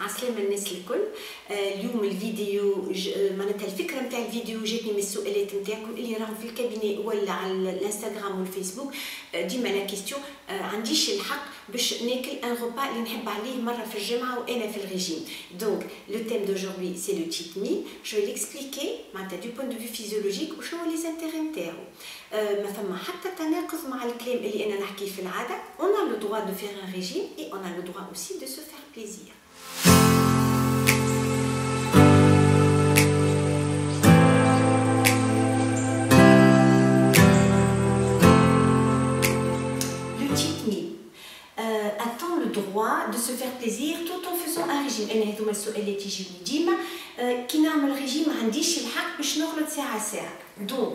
عسلامة الناس الكل. اليوم الفيديو معناتها الفكرة نتاع الفيديو جاتني من السؤالات نتاعكم اللي راهم في الكابيني ولا على الانستغرام والفيسبوك. ديما لا كيستيون عنديش الحق باش ناكل ان روبا اللي نحب عليه مرة في الجمعة وانا في الريجيم. دونك لو تيم دوجوردي سي لو تشيت ميل. جو vais l'expliquer معناتها دو بوين دو في فيزيولوجيك وشنو هو لي زانتيغي نتاعو. ما فما حتى تناقض مع الكلام اللي انا نحكيه في العادة. On a le droit de faire un régime et on a le droit aussi de se faire plaisir. Le cheat meal a-t-on le droit de se faire plaisir tout en faisant un régime. أنا هذوما السؤالات يجيوني ديما كي نعمل ريجيم ما عنديش الحق باش نغلط ساعة ساعة. Donc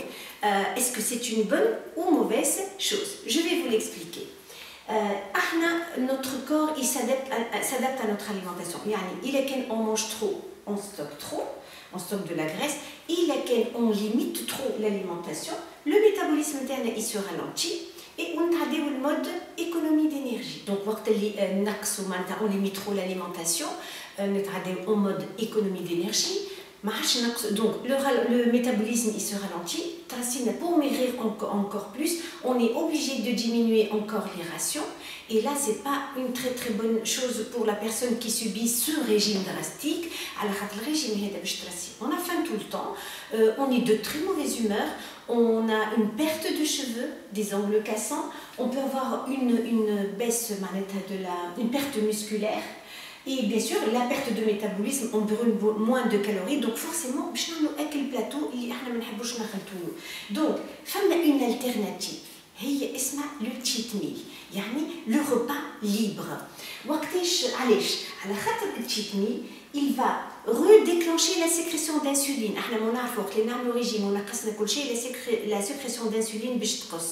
est-ce que c'est une bonne ou mauvaise chose? Je vais vous l'expliquer. Notre corps il s'adapte à notre alimentation. يعني إلا كان on mange trop, on stocke trop, on stocke de la graisse. إلا كان on limite trop l'alimentation, le métabolisme interne il se ralentit et on نتعداو le mode économie d'énergie. Donc وقت اللي نقصوا معناتها on limite trop l'alimentation, نتعداو en mode économie d'énergie. Donc le métabolisme il se ralentit. Pour maigrir encore plus, on est obligé de diminuer encore les rations. Et là, c'est pas une très bonne chose pour la personne qui subit ce régime drastique. Alors, le régime on a faim tout le temps, on est de très mauvaise humeur, on a une perte de cheveux, des ongles cassants, on peut avoir une baisse une perte musculaire. Et bien sûr, la perte de métabolisme, on brûle moins de calories, donc forcément, باش نعملوا أكل بلاتو اللي احنا ما نحبوش نخلطوه. Donc, فما une alternative, هي اسمها le cheat meal, يعني le repas libre. وقتاش علاش؟ على خاطر le cheat meal, il va redéclencher la sécrétion d'insuline. احنا ما نعرفوا وقت اللي نعملوا ريجيم ونقصنا كل شيء la sécrétion d'insuline باش تقص.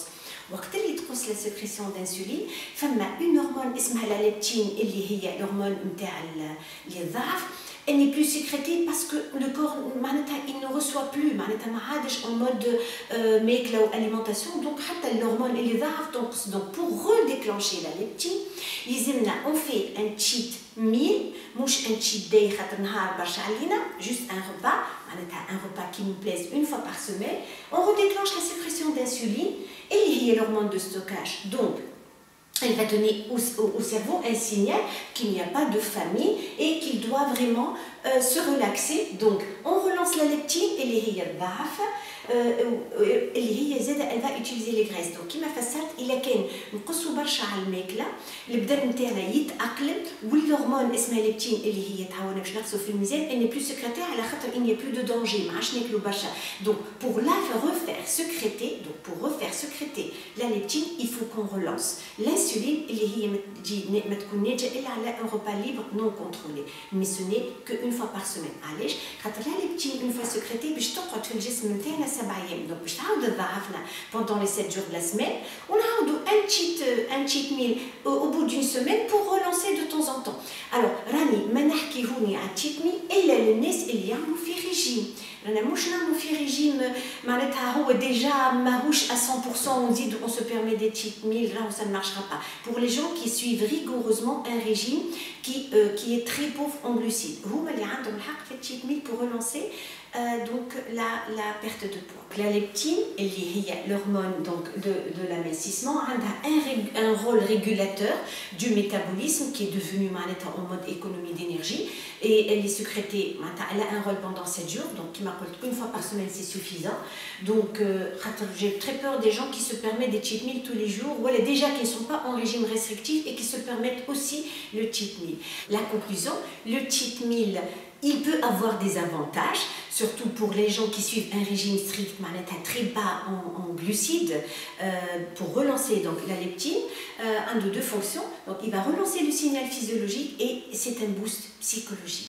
وقت اللي تقص لا سكريسيون دانسولين فما اون هرمون اسمها لا ليبتين اللي هي الهرمون نتاع الضعف. Elle n'est plus sécrétée parce que le corps il ne reçoit plus ما عادش en mode ماكله وalimentation. donc حتى الهرمون اللي ضعف تنقص. donc pour redéclencher la leptine يلزمنا on fait un cheat meal مش un cheat day خاطر نهار برشا علينا juste un repas un repas qui nous plaise une fois par semaine. On redéclenche la sécrétion d'insuline et il y a l'hormone de stockage. Donc elle va donner au cerveau un signal qu'il n'y a pas de famine et qu'il doit vraiment se relaxer. Donc on relance la leptine et elle va utiliser les graisses. Donc كما فسرت إلا كان نقصوا برشا على الماكلة البدن نتاعنا يتأقلم والهرمون اسمها ليبتين اللي هي تعاوننا باش نقصوا في الميزان elle n'est plus sécrétée على خاطر il n'y a plus de danger ما عادش ناكلوا برشا. Donc pour la refaire sécréter la leptine il faut qu'on relance l'insuline اللي هي ما تكون ناتجة إلا على un repas libre non contrôlé. Mais ce n'est qu'une fois par semaine. علاش؟ خاطر la leptine une fois sécrétée باش تقعد في الجسم نتاعنا 7 أيام. donc باش تعاود تضاعفنا pendant les 7 jours de la semaine. ونعاودوا un cheat meal au bout d'une semaine pour relancer de temps en temps. alors راني ما نحكي هوني على cheat meal إلا للناس اللي يعملوا في ريجيم. رانا مش نعملوا في ريجيم معناتها هو ديجا ماهوش à 100% ونزيد on se permet des cheat meal. là ça ne marchera pas. pour les gens qui suivent rigoureusement un régime qui est très pauvre en glucides هما اللي عندهم الحق في cheat meal pour relancer donc la perte de poids. La leptine اللي هي l'hormone donc de l'amincissement عندها un rôle régulateur du métabolisme qui est devenu en mode économie d'énergie et elle est sécrétée elle a un rôle pendant 7 jours. donc qui m'a dit une fois par semaine c'est suffisant. donc j'ai très peur des gens qui se permettent des cheat meals tous les jours ou déjà qui ne sont pas en régime restrictif et qui se permettent aussi le cheat meal. La conclusion, le cheat meal il peut avoir des avantages, surtout pour les gens qui suivent un régime strict, très bas en glucides, pour relancer donc, la leptine, un de deux fonctions. Donc il va relancer le signal physiologique et c'est un boost psychologique.